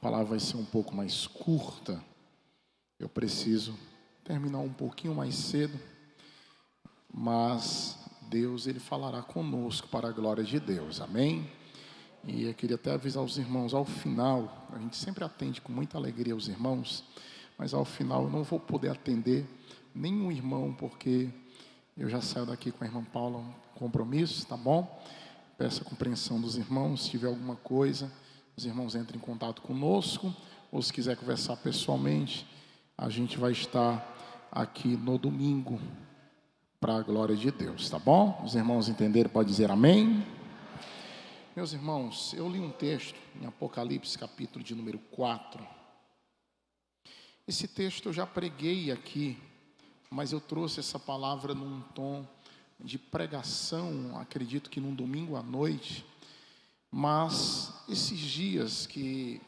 palavra vai ser um pouco mais curta. Eu preciso terminar um pouquinho mais cedo, mas Deus, Ele falará conosco para a glória de Deus, amém? E eu queria até avisar os irmãos, ao final, a gente sempre atende com muita alegria os irmãos, mas ao final eu não vou poder atender nenhum irmão, porque eu já saio daqui com a irmã Paula, um compromisso, tá bom? Peço a compreensão dos irmãos, se tiver alguma coisa, os irmãos entrem em contato conosco, ou se quiser conversar pessoalmente, a gente vai estar aqui no domingo, para a glória de Deus, tá bom? Os irmãos entenderam, pode dizer amém? Meus irmãos, eu li um texto em Apocalipse, capítulo de número 4. Esse texto eu já preguei aqui, mas eu trouxe essa palavra num tom de pregação, acredito que num domingo à noite. Mas esses dias que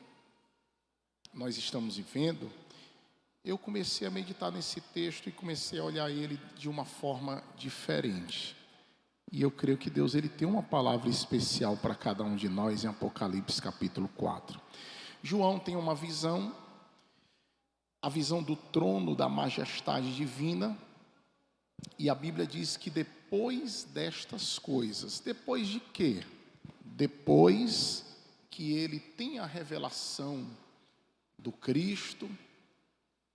nós estamos vivendo, eu comecei a meditar nesse texto e comecei a olhar ele de uma forma diferente. E eu creio que Deus, Ele tem uma palavra especial para cada um de nós em Apocalipse capítulo 4. João tem uma visão, a visão do trono da majestade divina, e a Bíblia diz que depois destas coisas, depois de quê? Depois que ele tem a revelação do Cristo.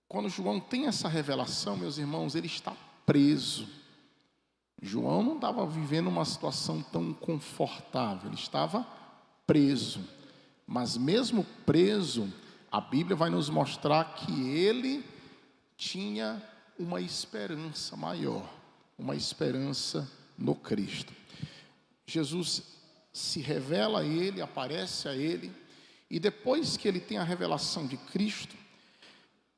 Quando João tem essa revelação, meus irmãos, ele está preso. João não estava vivendo uma situação tão confortável, ele estava preso. Mas mesmo preso, a Bíblia vai nos mostrar que ele tinha uma esperança maior, uma esperança no Cristo. Jesus se revela a ele, aparece a ele, e depois que ele tem a revelação de Cristo,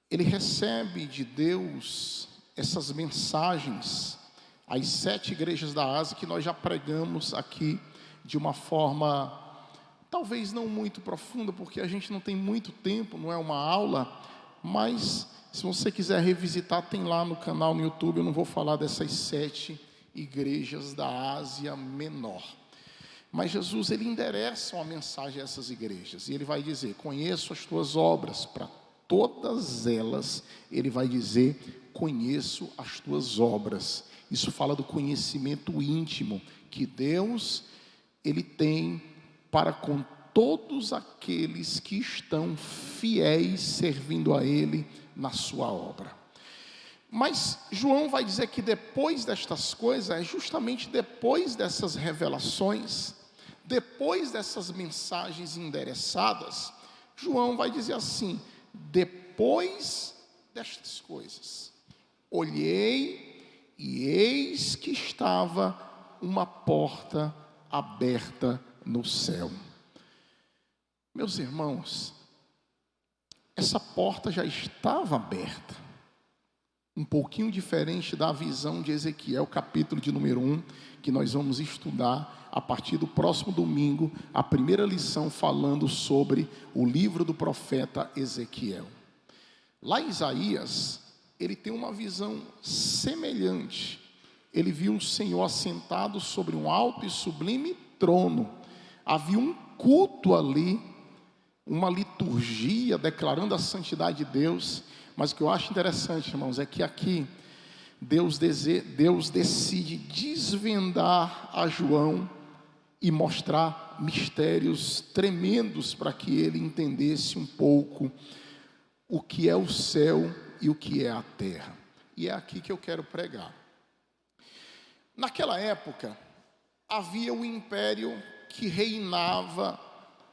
ele recebe de Deus essas mensagens às 7 igrejas da Ásia, que nós já pregamos aqui de uma forma talvez não muito profunda, porque a gente não tem muito tempo, não é uma aula, mas se você quiser revisitar, tem lá no canal no YouTube. Eu não vou falar dessas 7 igrejas da Ásia Menor, mas Jesus, ele endereça uma mensagem a essas igrejas, e ele vai dizer: conheço as tuas obras. Para todas elas, ele vai dizer: conheço as tuas obras. Isso fala do conhecimento íntimo que Deus, Ele tem para com todos aqueles que estão fiéis servindo a Ele na sua obra. Mas João vai dizer que depois destas coisas, é justamente depois dessas revelações, depois dessas mensagens endereçadas, João vai dizer assim: depois destas coisas, olhei e eis que estava uma porta aberta no céu. Meus irmãos, essa porta já estava aberta, um pouquinho diferente da visão de Ezequiel, capítulo de número 1, que nós vamos estudar a partir do próximo domingo, a primeira lição falando sobre o livro do profeta Ezequiel. Lá em Isaías, ele tem uma visão semelhante. Ele viu o Senhor assentado sobre um alto e sublime trono. Havia um culto ali, uma liturgia declarando a santidade de Deus. Mas o que eu acho interessante, irmãos, é que aqui Deus decide desvendar a João e mostrar mistérios tremendos para que ele entendesse um pouco o que é o céu e o que é a terra. E é aqui que eu quero pregar. Naquela época, havia um império que reinava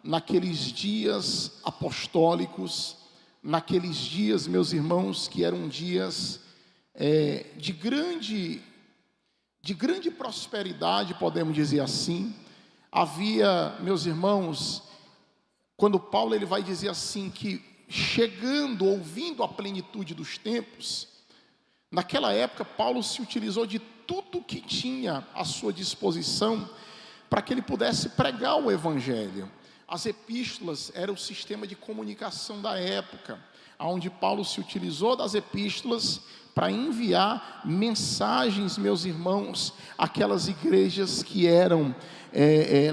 naqueles dias apostólicos, naqueles dias, meus irmãos, que eram dias de grande prosperidade, podemos dizer assim. Havia, meus irmãos, quando Paulo ele vai dizer assim que chegando, ouvindo a plenitude dos tempos, naquela época Paulo se utilizou de tudo que tinha à sua disposição para que ele pudesse pregar o evangelho. As epístolas eram o sistema de comunicação da época, onde Paulo se utilizou das epístolas para enviar mensagens, meus irmãos, àquelas igrejas que eram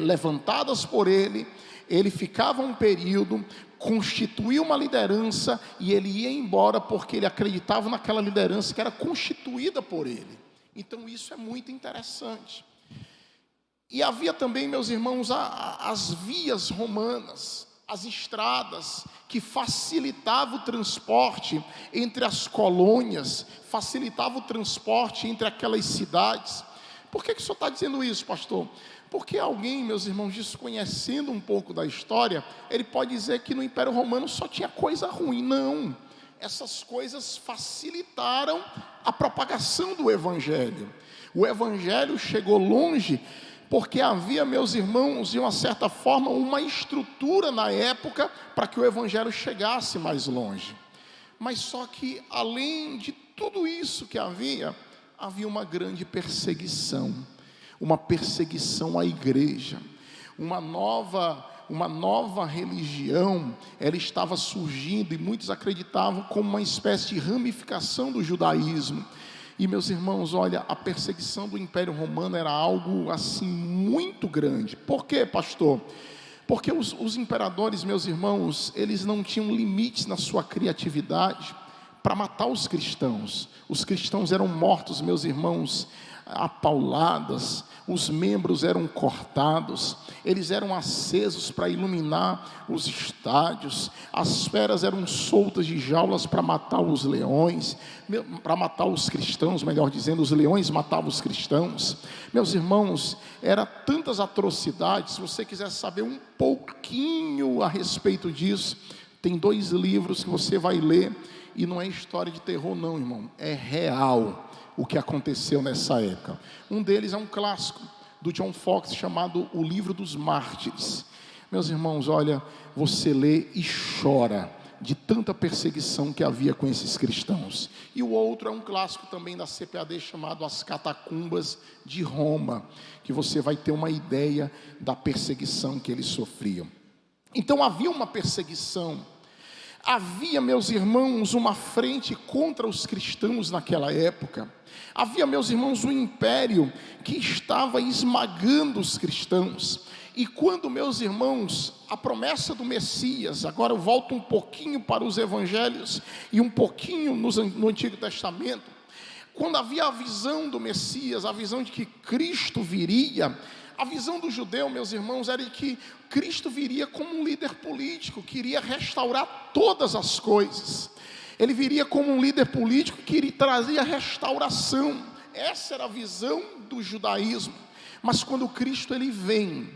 levantadas por ele. Ele ficava um período, constituía uma liderança e ele ia embora, porque ele acreditava naquela liderança que era constituída por ele. Então isso é muito interessante. E havia também, meus irmãos, as vias romanas, as estradas, que facilitavam o transporte entre as colônias, facilitavam o transporte entre aquelas cidades. Por que o senhor está dizendo isso, pastor? Porque alguém, meus irmãos, desconhecendo um pouco da história, ele pode dizer que no Império Romano só tinha coisa ruim. Não, essas coisas facilitaram a propagação do Evangelho. O Evangelho chegou longe, porque havia, meus irmãos, de uma certa forma, uma estrutura na época para que o Evangelho chegasse mais longe. Mas só que, além de tudo isso que havia uma grande perseguição. Uma perseguição à igreja. Uma nova religião, ela estava surgindo, e muitos acreditavam como uma espécie de ramificação do judaísmo. E, meus irmãos, olha, a perseguição do Império Romano era algo assim muito grande. Por quê, pastor? Porque os imperadores, meus irmãos, eles não tinham limites na sua criatividade para matar os cristãos. Os cristãos eram mortos, meus irmãos, a pauladas. Os membros eram cortados, eles eram acesos para iluminar os estádios, as feras eram soltas de jaulas para matar os leões, para matar os cristãos, melhor dizendo, os leões matavam os cristãos. Meus irmãos, eram tantas atrocidades. Se você quiser saber um pouquinho a respeito disso, tem 2 livros que você vai ler, e não é história de terror não, irmão, é real o que aconteceu nessa época. Um deles é um clássico do John Foxe, chamado O Livro dos Mártires. Meus irmãos, olha, você lê e chora de tanta perseguição que havia com esses cristãos. E o outro é um clássico também da CPAD, chamado As Catacumbas de Roma, que você vai ter uma ideia da perseguição que eles sofriam. Então havia uma perseguição. Havia, meus irmãos, uma frente contra os cristãos naquela época. Havia, meus irmãos, um império que estava esmagando os cristãos. E quando, meus irmãos, a promessa do Messias, agora eu volto um pouquinho para os evangelhos e um pouquinho no Antigo Testamento, quando havia a visão do Messias, a visão de que Cristo viria, a visão do judeu, meus irmãos, era de que Cristo viria como um líder político, que iria restaurar todas as coisas. Ele viria como um líder político que trazia restauração. Essa era a visão do judaísmo. Mas quando Cristo ele vem,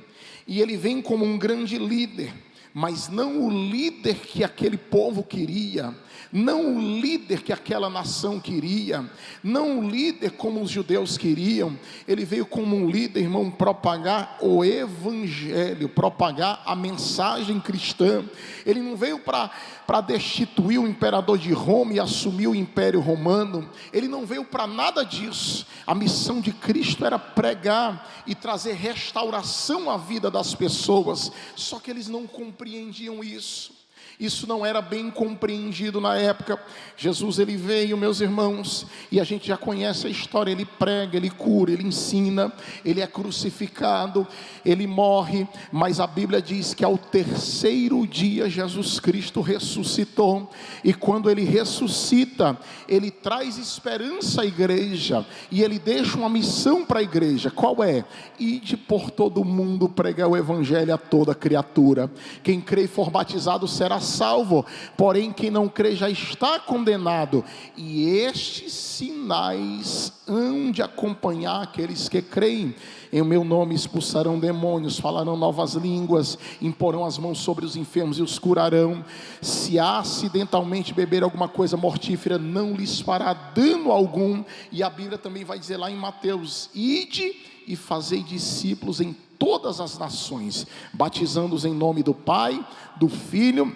e ele vem como um grande líder, mas não o líder que aquele povo queria, não o líder que aquela nação queria, não o líder como os judeus queriam. Ele veio como um líder, irmão, propagar o evangelho, propagar a mensagem cristã. Ele não veio para destituir o imperador de Roma e assumir o império romano. Ele não veio para nada disso. A missão de Cristo era pregar e trazer restauração à vida das pessoas. Só que eles não compreendiam isso. Isso não era bem compreendido na época. Jesus ele veio, meus irmãos, e a gente já conhece a história. Ele prega, ele cura, ele ensina, ele é crucificado, ele morre, mas a Bíblia diz que ao 3º dia Jesus Cristo ressuscitou. E quando ele ressuscita, ele traz esperança à igreja, e ele deixa uma missão para a igreja. Qual é? Ide por todo o mundo pregar o evangelho a toda criatura. Quem crê e for batizado será salvo, porém quem não crê já está condenado. E estes sinais hão de acompanhar aqueles que creem. Em meu nome expulsarão demônios, falarão novas línguas, imporão as mãos sobre os enfermos e os curarão. Se acidentalmente beber alguma coisa mortífera, não lhes fará dano algum. E a Bíblia também vai dizer lá em Mateus: ide e fazei discípulos em todas as nações, batizando-os em nome do Pai, do Filho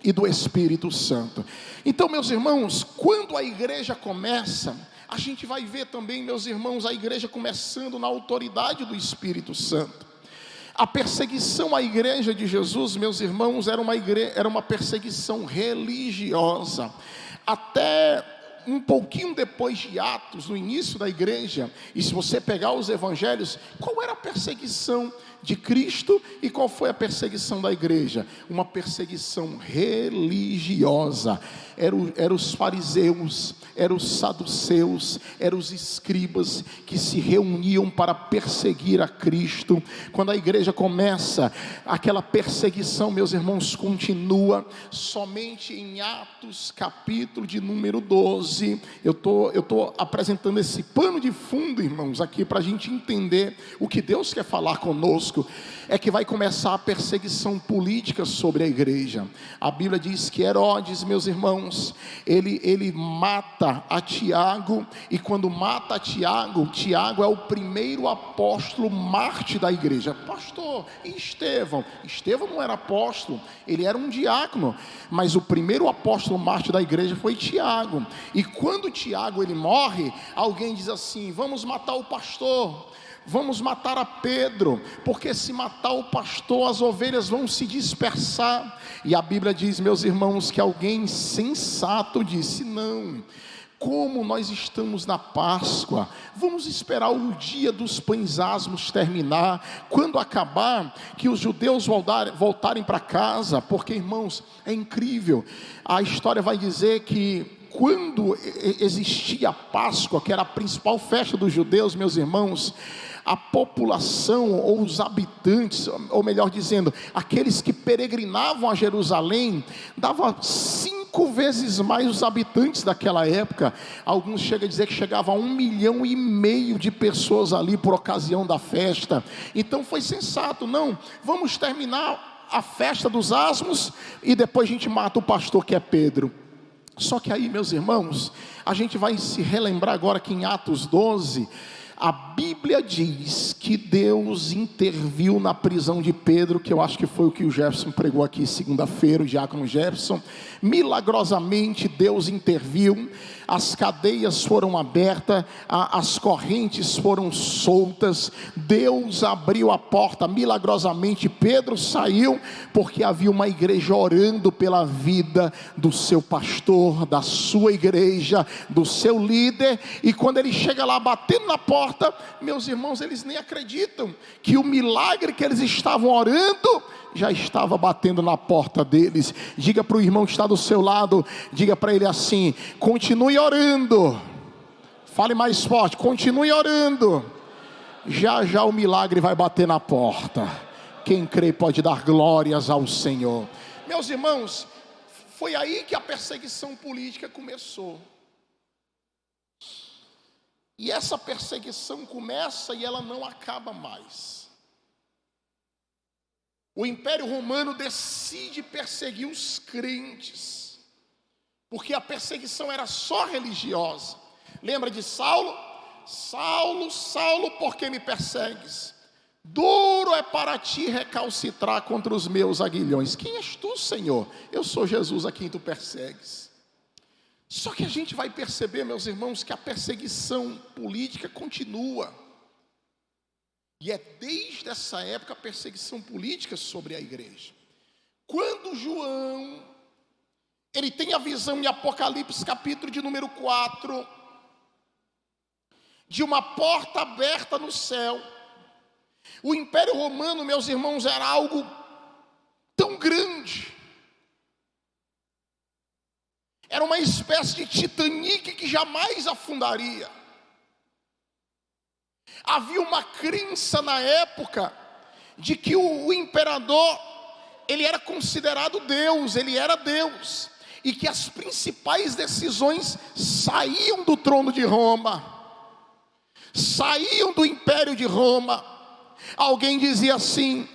e do Espírito Santo. Então, meus irmãos, quando a igreja começa, a gente vai ver também, meus irmãos, a igreja começando na autoridade do Espírito Santo. A perseguição à igreja de Jesus, meus irmãos, era uma perseguição religiosa. Até um pouquinho depois de Atos, no início da igreja, e se você pegar os evangelhos, qual era a perseguição de Cristo e qual foi a perseguição da igreja? Uma perseguição religiosa. Eram os fariseus, eram os saduceus, eram os escribas que se reuniam para perseguir a Cristo. Quando a igreja começa, aquela perseguição, meus irmãos, continua. Somente em Atos capítulo de número 12, eu estou apresentando esse pano de fundo, irmãos, aqui para a gente entender o que Deus quer falar conosco. É que vai começar a perseguição política sobre a igreja. A Bíblia diz que Herodes, meus irmãos, ele mata a Tiago, e quando mata a Tiago, Tiago é o primeiro apóstolo mártir da igreja. Pastor, e Estevão? Estevão não era apóstolo, ele era um diácono, mas o primeiro apóstolo mártir da igreja foi Tiago. E quando Tiago ele morre, alguém diz assim: vamos matar o pastor, vamos matar a Pedro, porque se matar o pastor, as ovelhas vão se dispersar. E a Bíblia diz, meus irmãos, que alguém sensato disse: não, como nós estamos na Páscoa, vamos esperar o dia dos pães asmos terminar, quando acabar, que os judeus voltarem para casa, porque, irmãos, é incrível, a história vai dizer que quando existia a Páscoa, que era a principal festa dos judeus, meus irmãos, a população, ou os habitantes, ou melhor dizendo, aqueles que peregrinavam a Jerusalém, dava 5 vezes mais os habitantes daquela época. Alguns chegam a dizer que chegava a 1,5 milhão de pessoas ali por ocasião da festa. Então foi sensato: não, vamos terminar a festa dos asmos e depois a gente mata o pastor, que é Pedro. Só que aí, meus irmãos, a gente vai se relembrar agora que em Atos 12, a Bíblia diz que Deus interviu na prisão de Pedro, que eu acho que foi o que o Jefferson pregou aqui segunda-feira, o diácono Jefferson. Milagrosamente Deus interviu, as cadeias foram abertas, as correntes foram soltas, Deus abriu a porta milagrosamente. Pedro saiu, porque havia uma igreja orando pela vida do seu pastor, da sua igreja, do seu líder. E quando ele chega lá batendo na porta, meus irmãos, eles nem acreditam que o milagre que eles estavam orando já estava batendo na porta deles. Diga para o irmão que está do seu lado, diga para ele assim: continue orando. Fale mais forte: continue orando. Já já o milagre vai bater na porta. Quem crê pode dar glórias ao Senhor. Meus irmãos, foi aí que a perseguição política começou. E essa perseguição começa e ela não acaba mais. O Império Romano decide perseguir os crentes, porque a perseguição era só religiosa. Lembra de Saulo? Saulo, Saulo, por que me persegues? Duro é para ti recalcitrar contra os meus aguilhões. Quem és tu, Senhor? Eu sou Jesus a quem tu persegues. Só que a gente vai perceber, meus irmãos, que a perseguição política continua. E é desde essa época a perseguição política sobre a igreja. Quando João, ele tem a visão em Apocalipse capítulo de número 4, de uma porta aberta no céu. O Império Romano, meus irmãos, era algo tão grande. Era uma espécie de Titanic que jamais afundaria. Havia uma crença na época de que o imperador, ele era considerado Deus, ele era Deus, e que as principais decisões saíam do trono de Roma, saíam do Império de Roma. Alguém dizia assim: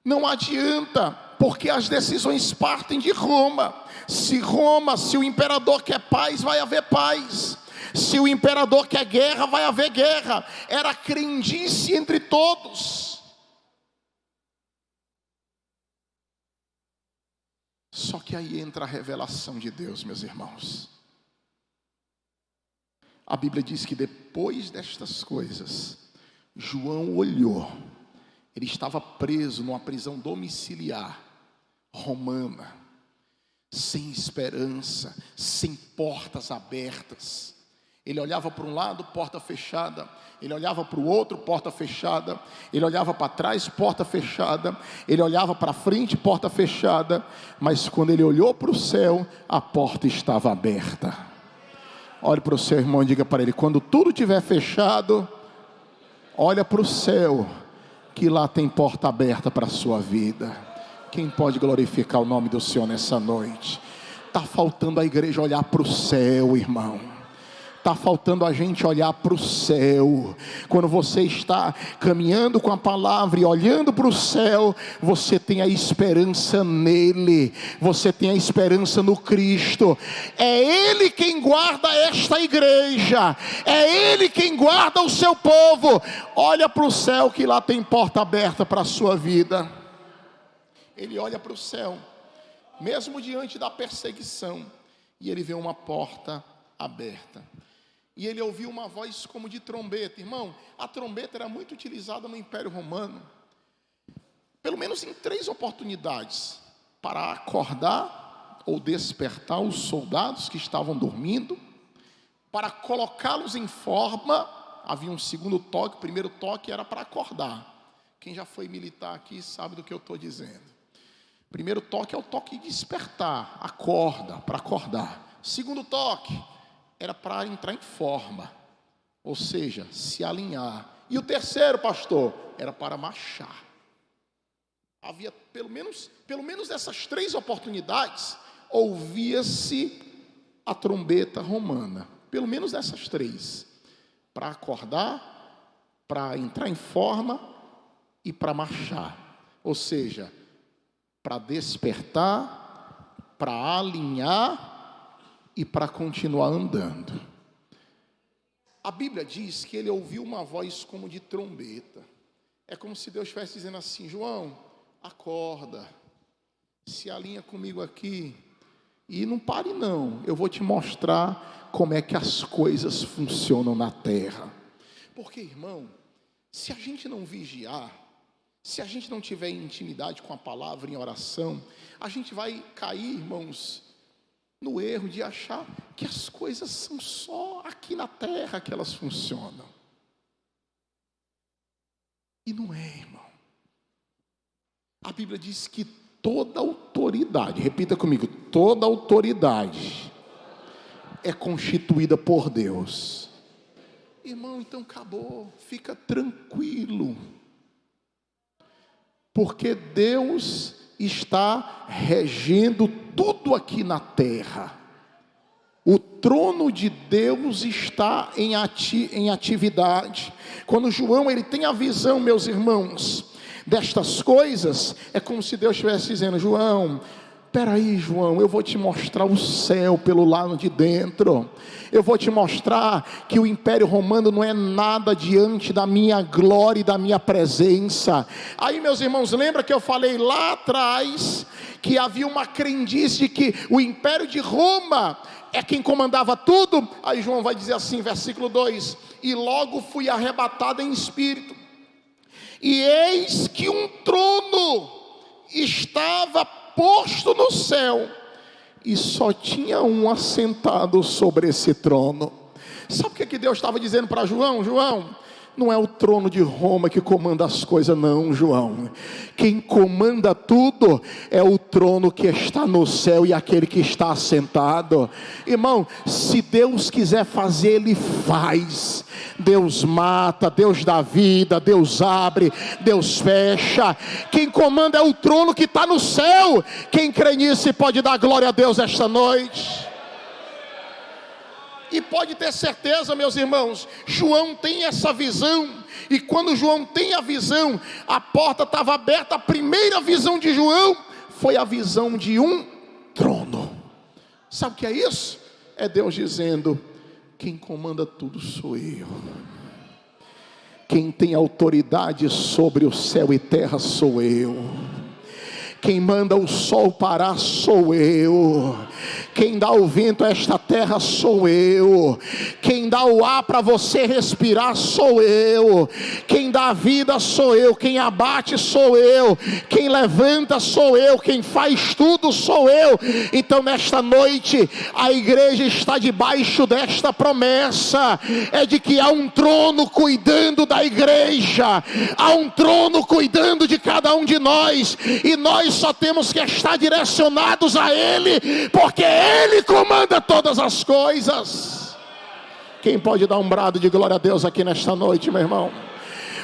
não adianta, porque as decisões partem de Roma. Se o imperador quer paz, vai haver paz. Se o imperador quer guerra, vai haver guerra. Era crendice entre todos. Só que aí entra a revelação de Deus, meus irmãos. A Bíblia diz que depois destas coisas, João olhou Ele estava preso numa prisão domiciliar romana, sem esperança, sem portas abertas. Ele olhava para um lado, porta fechada. Ele olhava para o outro, porta fechada. Ele olhava para trás, porta fechada. Ele olhava para frente, porta fechada. Mas quando ele olhou para o céu, a porta estava aberta. Olhe para o seu irmão e diga para ele: quando tudo estiver fechado, olha para o céu, que lá tem porta aberta para a sua vida. Quem pode glorificar o nome do Senhor nessa noite? Está faltando a igreja olhar para o céu, irmão. Está faltando a gente olhar para o céu. Quando você está caminhando com a palavra e olhando para o céu, você tem a esperança nele, você tem a esperança no Cristo. É Ele quem guarda esta igreja, é Ele quem guarda o seu povo. Olha para o céu, que lá tem porta aberta para a sua vida. Ele olha para o céu, mesmo diante da perseguição, e ele vê uma porta aberta. E ele ouviu uma voz como de trombeta. Irmão, a trombeta era muito utilizada no Império Romano, pelo menos em 3 oportunidades, para acordar ou despertar os soldados que estavam dormindo, para colocá-los em forma. Havia um segundo toque. O primeiro toque era para acordar. Quem já foi militar aqui sabe do que eu estou dizendo. O primeiro toque é o toque de despertar, acorda, para acordar. Segundo toque era para entrar em forma, ou seja, se alinhar. E o terceiro, pastor, era para marchar. Havia pelo menos essas 3 oportunidades, ouvia-se a trombeta romana. Pelo menos essas 3. Para acordar, para entrar em forma e para marchar. Ou seja, para despertar, para alinhar e para continuar andando. A Bíblia diz que ele ouviu uma voz como de trombeta. É como se Deus estivesse dizendo assim: João, acorda, se alinha comigo aqui e não pare não, eu vou te mostrar como é que as coisas funcionam na terra. Porque, irmão, se a gente não vigiar, se a gente não tiver intimidade com a palavra em oração, a gente vai cair, irmãos, no erro de achar que as coisas são só aqui na terra que elas funcionam. E não é, irmão. A Bíblia diz que toda autoridade, repita comigo, toda autoridade é constituída por Deus. Irmão, então acabou, fica tranquilo, porque Deus está regendo tudo aqui na terra. O trono de Deus está em atividade. Quando João ele tem a visão, meus irmãos, destas coisas, é como se Deus estivesse dizendo: João, peraí, João, eu vou te mostrar o céu pelo lado de dentro. Eu vou te mostrar que o Império Romano não é nada diante da minha glória e da minha presença. Aí, meus irmãos, lembra que eu falei lá atrás que havia uma crendice de que o Império de Roma é quem comandava tudo? Aí João vai dizer assim, versículo 2: e logo fui arrebatado em espírito, e eis que um trono estava posto no céu, e só tinha um assentado sobre esse trono. Sabe o que Deus estava dizendo para João? João, não é o trono de Roma que comanda as coisas não, João. Quem comanda tudo é o trono que está no céu e aquele que está assentado. Irmão, se Deus quiser fazer, Ele faz. Deus mata, Deus dá vida, Deus abre, Deus fecha. Quem comanda é o trono que está no céu. Quem crê nisso pode dar glória a Deus esta noite. E pode ter certeza, meus irmãos, João tem essa visão. E quando João tem a visão, a porta estava aberta. A primeira visão de João foi a visão de um trono. Sabe o que é isso? É Deus dizendo: quem comanda tudo sou eu. Quem tem autoridade sobre o céu e terra sou eu. Quem manda o sol parar sou eu. Quem dá o vento a esta terra sou eu. Quem dá o ar para você respirar sou eu. Quem dá a vida sou eu. Quem abate sou eu. Quem levanta sou eu. Quem faz tudo sou eu. Então nesta noite a igreja está debaixo desta promessa, é de que há um trono cuidando da igreja, há um trono cuidando de cada um de nós, e nós só temos que estar direcionados a Ele, porque Ele comanda todas as coisas. Quem pode dar um brado de glória a Deus aqui nesta noite, meu irmão?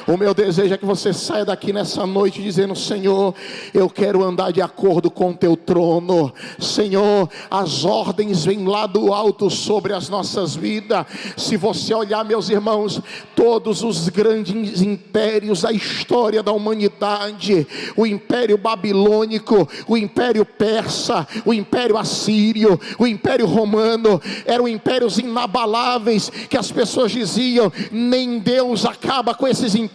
O meu desejo é que você saia daqui nessa noite dizendo: Senhor, eu quero andar de acordo com o teu trono. Senhor, as ordens vêm lá do alto sobre as nossas vidas. Se você olhar, meus irmãos, todos os grandes impérios da história da humanidade, o império babilônico, o império persa, o império assírio, o império romano, eram impérios inabaláveis, que as pessoas diziam: nem Deus acaba com esses impérios.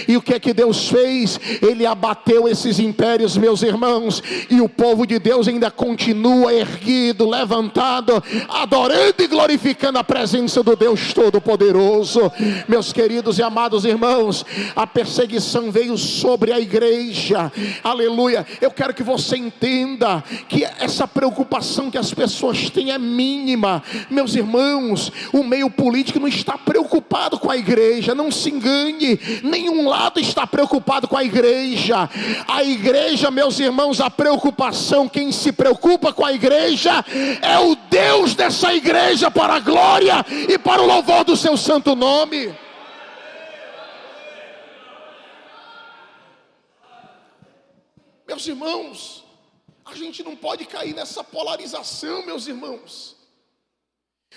E o que é que Deus fez? Ele abateu esses impérios, meus irmãos, e o povo de Deus ainda continua erguido, levantado, adorando e glorificando a presença do Deus Todo-Poderoso. Meus queridos e amados irmãos, a perseguição veio sobre a igreja, aleluia. Eu quero que você entenda que essa preocupação que as pessoas têm é mínima. Meus irmãos, o meio político não está preocupado com a igreja, não se engane. Nenhum lado está preocupado com a igreja. A igreja, meus irmãos, a preocupação, quem se preocupa com a igreja é o Deus dessa igreja, para a glória e para o louvor do seu santo nome. Meus irmãos, a gente não pode cair nessa polarização, meus irmãos.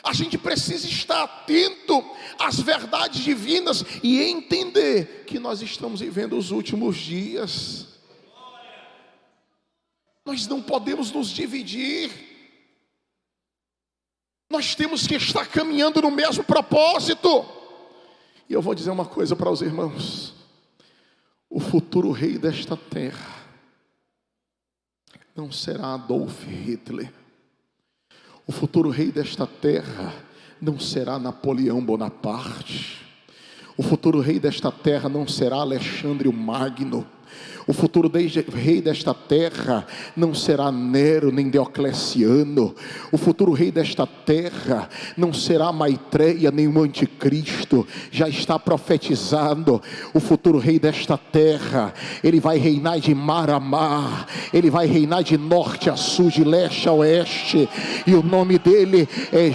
A gente precisa estar atento às verdades divinas e entender que nós estamos vivendo os últimos dias. Nós não podemos nos dividir. Nós temos que estar caminhando no mesmo propósito. E eu vou dizer uma coisa para os irmãos: o futuro rei desta terra não será Adolf Hitler. O futuro rei desta terra não será Napoleão Bonaparte. O futuro rei desta terra não será Alexandre o Magno. O futuro rei desta terra não será Nero nem Diocleciano. O futuro rei desta terra não será Maitreya nem o anticristo. Já está profetizado. O futuro rei desta terra, ele vai reinar de mar a mar, ele vai reinar de norte a sul, de leste a oeste, e o nome dele é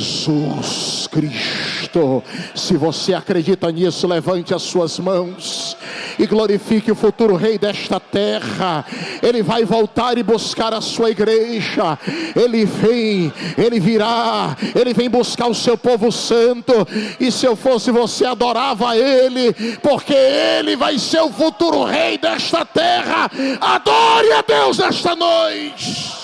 Jesus Cristo. Se você acredita nisso, levante as suas mãos e glorifique o futuro rei desta terra. Ele vai voltar e buscar a sua igreja. Ele virá, ele vem buscar o seu povo santo. E se eu fosse você, adorava ele, porque ele vai ser o futuro rei desta terra. Adore a Deus nesta noite.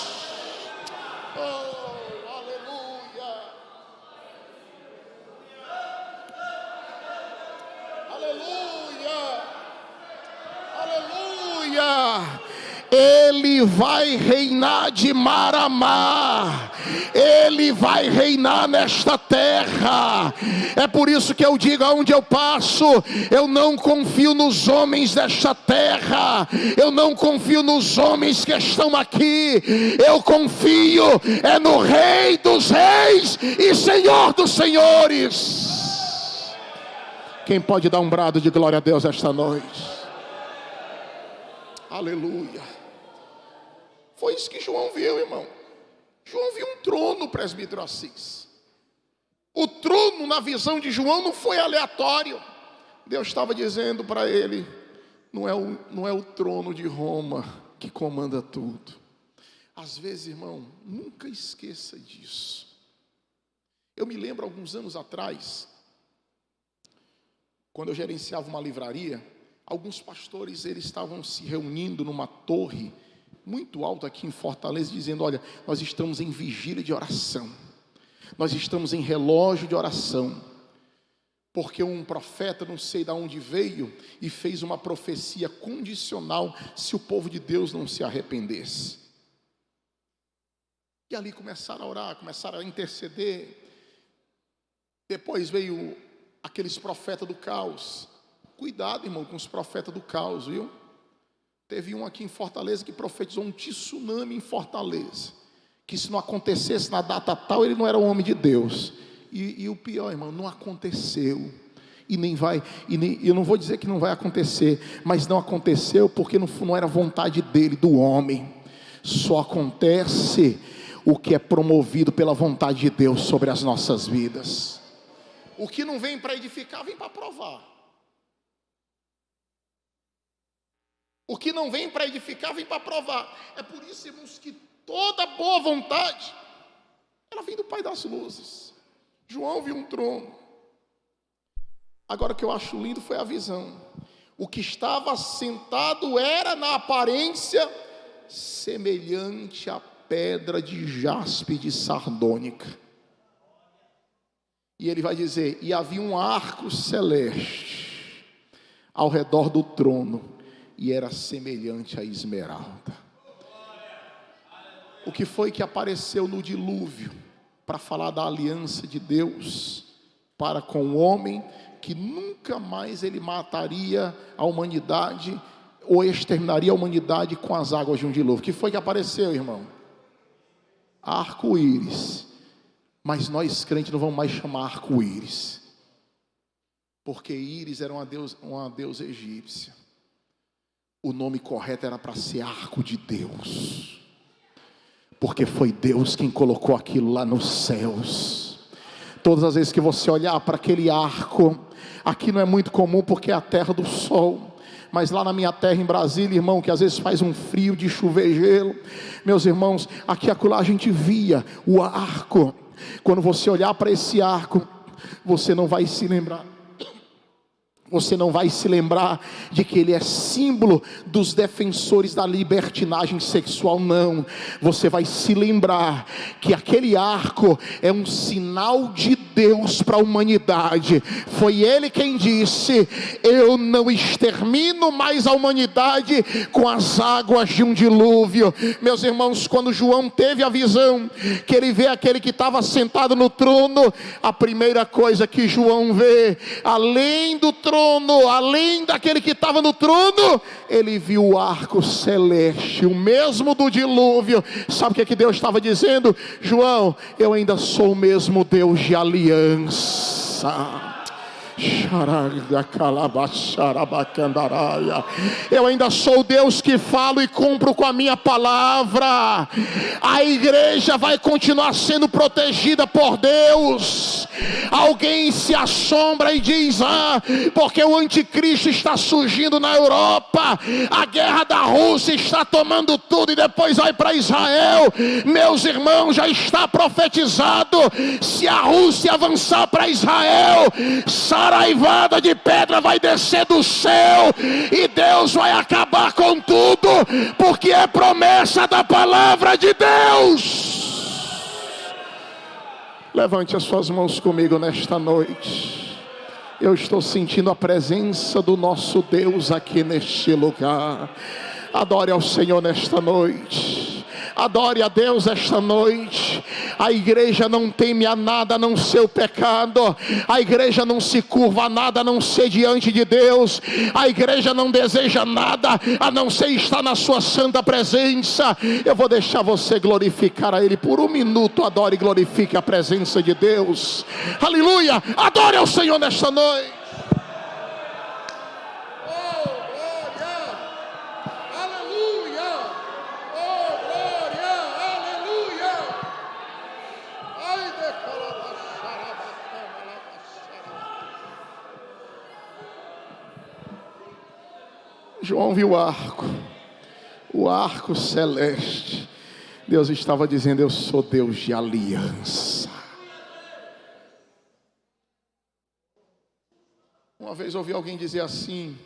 Ele vai reinar de mar a mar. Ele vai reinar nesta terra. É por isso que eu digo, aonde eu passo, eu não confio nos homens desta terra, eu não confio nos homens que estão aqui. Eu confio no Rei dos Reis e Senhor dos Senhores. Quem pode dar um brado de glória a Deus esta noite? Aleluia. Foi isso que João viu, irmão. João viu um trono, presbítero Assis. O trono, na visão de João, não foi aleatório. Deus estava dizendo para ele: não é o trono de Roma que comanda tudo. Às vezes, irmão, nunca esqueça disso. Eu me lembro, alguns anos atrás, quando eu gerenciava uma livraria, alguns pastores, eles estavam se reunindo numa torre muito alta aqui em Fortaleza, dizendo: olha, nós estamos em vigília de oração, nós estamos em relógio de oração, porque um profeta, não sei de onde veio, e fez uma profecia condicional se o povo de Deus não se arrependesse. E ali começaram a orar, começaram a interceder. Depois veio aqueles profetas do caos. Cuidado, irmão, com os profetas do caos, viu? Teve um aqui em Fortaleza que profetizou um tsunami em Fortaleza, que se não acontecesse na data tal, ele não era um homem de Deus. E o pior, irmão, não aconteceu. E nem vai, eu não vou dizer que não vai acontecer, mas não aconteceu porque não era vontade dele, do homem. Só acontece o que é promovido pela vontade de Deus sobre as nossas vidas. O que não vem para edificar, vem para provar. O que não vem para edificar, vem para provar. É por isso, irmãos, que toda boa vontade, ela vem do Pai das luzes. João viu um trono. Agora, o que eu acho lindo foi a visão. O que estava sentado era, na aparência, semelhante a pedra de jaspe de sardônica. E ele vai dizer: e havia um arco celeste ao redor do trono, e era semelhante a esmeralda. O que foi que apareceu no dilúvio para falar da aliança de Deus para com o homem, que nunca mais ele mataria a humanidade ou exterminaria a humanidade com as águas de um dilúvio? O que foi que apareceu, irmão? Arco-íris. Mas nós crentes não vamos mais chamar arco-íris, porque íris era uma deusa egípcia. O nome correto era para ser arco de Deus, porque foi Deus quem colocou aquilo lá nos céus. Todas as vezes que você olhar para aquele arco, aqui não é muito comum porque é a terra do sol, mas lá na minha terra em Brasília, irmão, que às vezes faz um frio de chover gelo, meus irmãos, aqui e acolá a gente via o arco. Quando você olhar para esse arco, você não vai se lembrar de que ele é símbolo dos defensores da libertinagem sexual, não. Você vai se lembrar que aquele arco é um sinal de Deus para a humanidade. Foi ele quem disse: eu não extermino mais a humanidade com as águas de um dilúvio. Meus irmãos, quando João teve a visão, que ele vê aquele que estava sentado no trono, a primeira coisa que João vê, além do trono, além daquele que estava no trono, ele viu o arco celeste, o mesmo do dilúvio. Sabe o que Deus estava dizendo? João, eu ainda sou o mesmo Deus de aliança. Eu ainda sou o Deus que falo e cumpro com a minha palavra. A igreja vai continuar sendo protegida por Deus. Alguém se assombra e diz: porque o anticristo está surgindo na Europa, a guerra da Rússia está tomando tudo e depois vai para Israel. Meus irmãos, já está profetizado: se a Rússia avançar para Israel, saraivada de pedra vai descer do céu e Deus vai acabar com tudo, porque é promessa da palavra de Deus. Levante as suas mãos comigo nesta noite. Eu estou sentindo a presença do nosso Deus aqui neste lugar. Adore ao Senhor nesta noite. Adore a Deus esta noite. A igreja não teme a nada a não ser o pecado. A igreja não se curva a nada a não ser diante de Deus. A igreja não deseja nada a não ser estar na sua santa presença. Eu vou deixar você glorificar a Ele por um minuto. Adore e glorifique a presença de Deus. Aleluia! Adore ao Senhor nesta noite. João viu o arco celeste. Deus estava dizendo: eu sou Deus de aliança. Uma vez ouvi alguém dizer assim: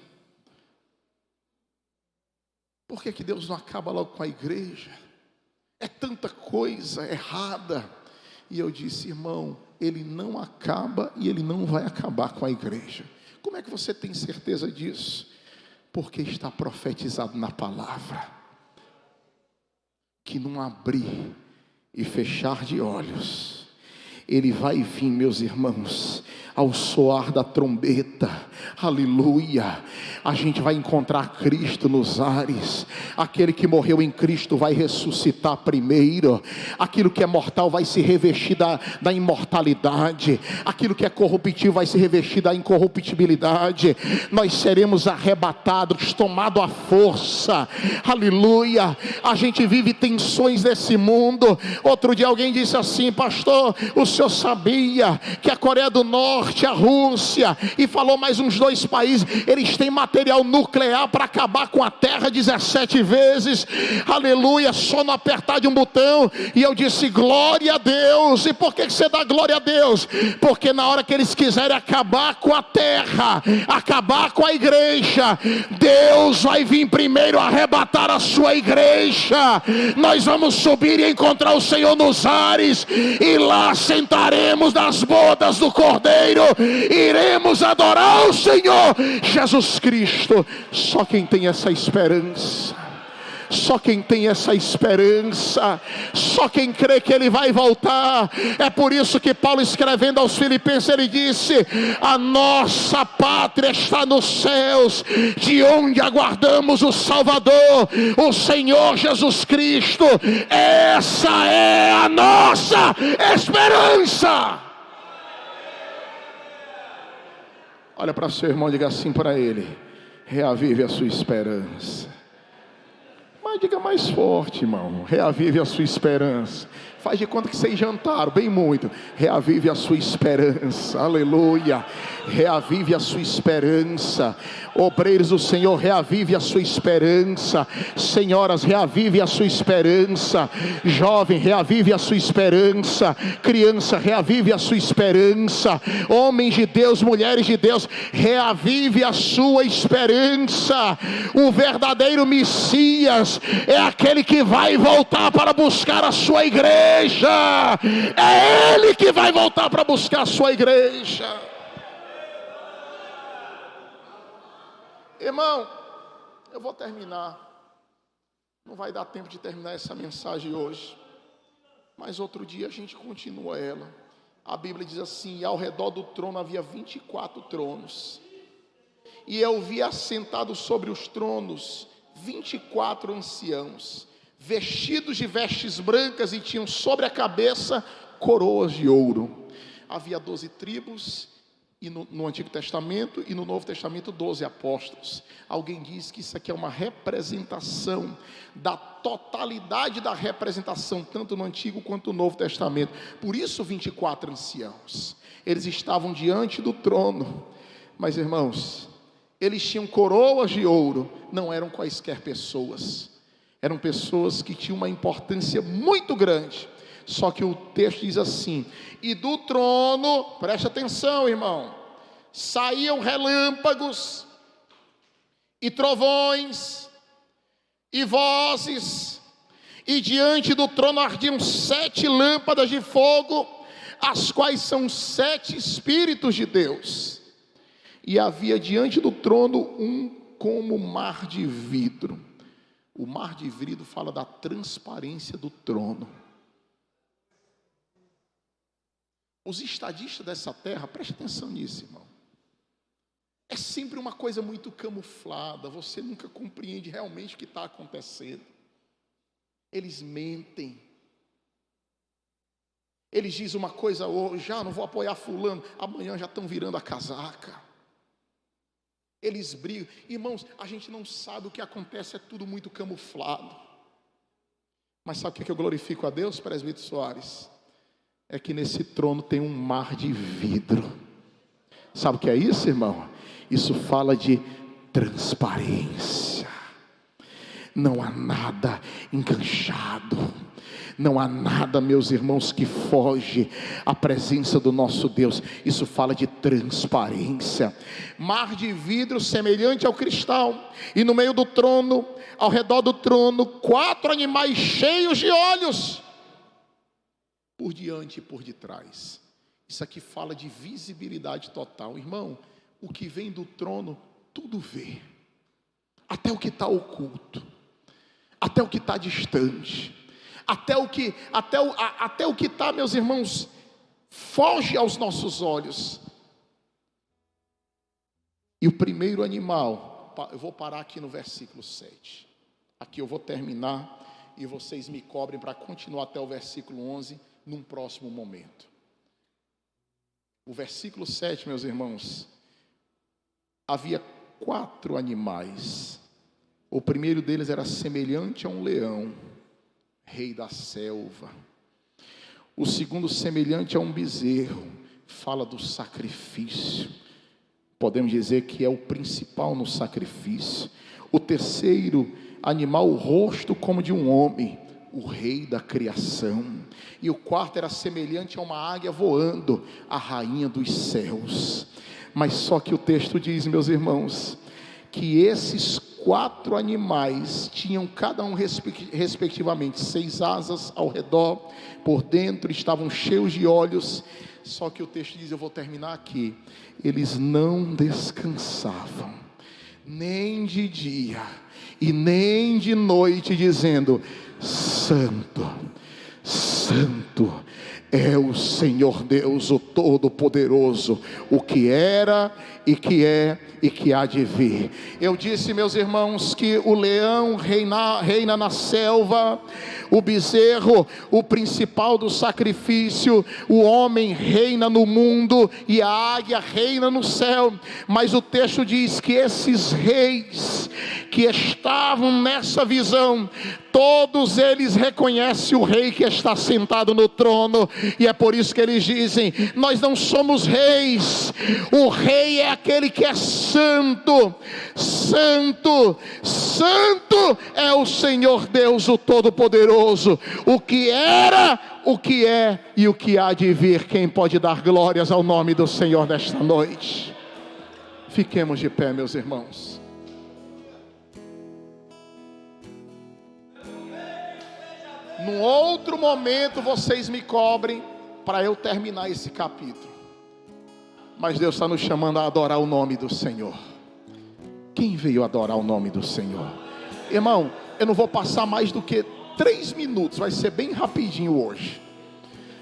por que Deus não acaba logo com a igreja? É tanta coisa errada. E eu disse: irmão, Ele não acaba e Ele não vai acabar com a igreja. Como é que você tem certeza disso? Porque está profetizado na palavra que não abrir e fechar de olhos, Ele vai vir, meus irmãos, ao soar da trombeta, aleluia, a gente vai encontrar Cristo nos ares. Aquele que morreu em Cristo vai ressuscitar primeiro. Aquilo que é mortal vai se revestir da imortalidade. Aquilo que é corruptível vai se revestir da incorruptibilidade. Nós seremos arrebatados, tomados à força, aleluia. A gente vive tensões nesse mundo. Outro dia alguém disse assim: pastor, o senhor sabia que a Coreia do Norte, a Rússia, e falou mais uns 2 países, eles têm material nuclear para acabar com a terra 17 vezes, aleluia, só no apertar de um botão. E eu disse: glória a Deus. E por que você dá glória a Deus? Porque na hora que eles quiserem acabar com a terra, acabar com a igreja, Deus vai vir primeiro arrebatar a sua igreja. Nós vamos subir e encontrar o Senhor nos ares, e lá sentaremos nas bodas do Cordeiro, iremos adorar o Senhor Jesus Cristo. Só quem tem essa esperança, só quem tem essa esperança, só quem crê que Ele vai voltar. É por isso que Paulo, escrevendo aos Filipenses, ele disse: a nossa pátria está nos céus, de onde aguardamos o Salvador, o Senhor Jesus Cristo. Essa é a nossa esperança. Olha para seu irmão e diga assim para ele: reavive a sua esperança. Mas diga mais forte, irmão: reavive a sua esperança. Faz de conta que vocês jantaram bem muito. Reavive a sua esperança, aleluia. Reavive a sua esperança. Obreiros do Senhor, reavive a sua esperança. Senhoras, reavive a sua esperança. Jovem, reavive a sua esperança. Criança, reavive a sua esperança. Homens de Deus, mulheres de Deus, reavive a sua esperança. O verdadeiro Messias é aquele que vai voltar para buscar a sua igreja. É Ele que vai voltar para buscar a sua igreja. Irmão, eu vou terminar. Não vai dar tempo de terminar essa mensagem hoje, mas outro dia a gente continua ela. A Bíblia diz assim: e ao redor do trono havia 24 tronos, e eu vi assentados sobre os tronos 24 anciãos, vestidos de vestes brancas, e tinham sobre a cabeça coroas de ouro. Havia 12 tribos, e no Antigo Testamento, e no Novo Testamento 12 apóstolos. Alguém diz que isso aqui é uma representação da totalidade da representação, tanto no Antigo quanto no Novo Testamento. Por isso 24 anciãos, eles estavam diante do trono. Mas irmãos, eles tinham coroas de ouro. Não eram quaisquer pessoas, eram pessoas que tinham uma importância muito grande. Só que o texto diz assim: e do trono, preste atenção, irmão, saíam relâmpagos e trovões e vozes, e diante do trono ardiam 7 lâmpadas de fogo, as quais são 7 Espíritos de Deus. E havia diante do trono um como mar de vidro. O mar de vidro fala da transparência do trono. Os estadistas dessa terra, preste atenção nisso, irmão, é sempre uma coisa muito camuflada. Você nunca compreende realmente o que está acontecendo. Eles mentem. Eles dizem uma coisa hoje: não vou apoiar fulano, amanhã já estão virando a casaca. Eles brigam. Irmãos, a gente não sabe o que acontece, é tudo muito camuflado. Mas sabe o que eu glorifico a Deus, presbítero Soares? É que nesse trono tem um mar de vidro. Sabe o que é isso, irmão? Isso fala de transparência. Não há nada enganchado. Não há nada, meus irmãos, que foge à presença do nosso Deus. Isso fala de transparência. Mar de vidro semelhante ao cristal. E no meio do trono, ao redor do trono, 4 animais cheios de olhos, por diante e por detrás. Isso aqui fala de visibilidade total. Irmão, o que vem do trono, tudo vê. Até o que está oculto. Até o que está distante. Até o que está, meus irmãos, foge aos nossos olhos. E o primeiro animal, eu vou parar aqui no versículo 7. Aqui eu vou terminar e vocês me cobrem para continuar até o versículo 11 num próximo momento. O versículo 7, meus irmãos, havia 4 animais. O primeiro deles era semelhante a um leão, rei da selva. O segundo, semelhante a um bezerro, fala do sacrifício. Podemos dizer que é o principal no sacrifício. O terceiro animal, o rosto como de um homem, o rei da criação. E o quarto era semelhante a uma águia voando, a rainha dos céus. Mas só que o texto diz, meus irmãos, que esses 4 animais tinham cada um respectivamente 6 asas ao redor, por dentro estavam cheios de olhos. Só que o texto diz, eu vou terminar aqui, eles não descansavam, nem de dia e nem de noite, dizendo: Santo, Santo é o Senhor Deus, o Todo-Poderoso, o que era e que é e que há de vir. Eu disse, meus irmãos, que o leão reina na selva, o bezerro, o principal do sacrifício, o homem reina no mundo e a águia reina no céu. Mas o texto diz que esses reis que estavam nessa visão, todos eles reconhecem o rei que está sentado no trono, e é por isso que eles dizem: nós não somos reis, o rei é aquele que é santo, santo, santo é o Senhor Deus, o Todo-Poderoso, o que era, o que é e o que há de vir. Quem pode dar glórias ao nome do Senhor nesta noite? Fiquemos de pé, meus irmãos. Num outro momento vocês me cobrem para eu terminar esse capítulo. Mas Deus está nos chamando a adorar o nome do Senhor. Quem veio adorar o nome do Senhor? Irmão, eu não vou passar mais do que 3 minutos, vai ser bem rapidinho hoje.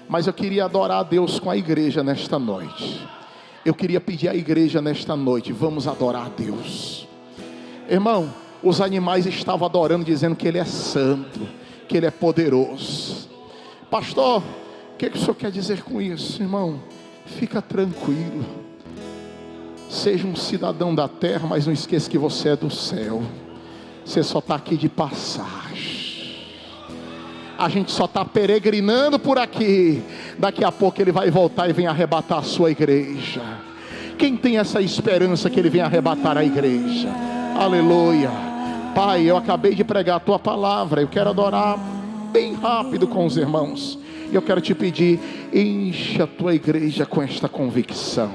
Mas eu queria adorar a Deus com a igreja nesta noite. Eu queria pedir à igreja nesta noite: vamos adorar a Deus. Irmão, os animais estavam adorando, dizendo que Ele é santo, que Ele é poderoso. Pastor, o que o senhor quer dizer com isso? Irmão, fica tranquilo. Seja um cidadão da terra, mas não esqueça que você é do céu. Você só está aqui de passagem. A gente só está peregrinando por aqui. Daqui a pouco Ele vai voltar e vem arrebatar a sua igreja. Quem tem essa esperança que Ele vem arrebatar a igreja? Aleluia. Pai, eu acabei de pregar a Tua palavra. Eu quero adorar bem rápido com os irmãos. E eu quero te pedir: encha a Tua igreja com esta convicção.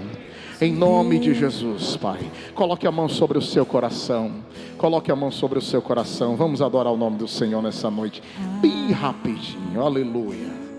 Em nome de Jesus, Pai. Coloque a mão sobre o seu coração. Coloque a mão sobre o seu coração. Vamos adorar o nome do Senhor nessa noite. Bem rapidinho. Aleluia.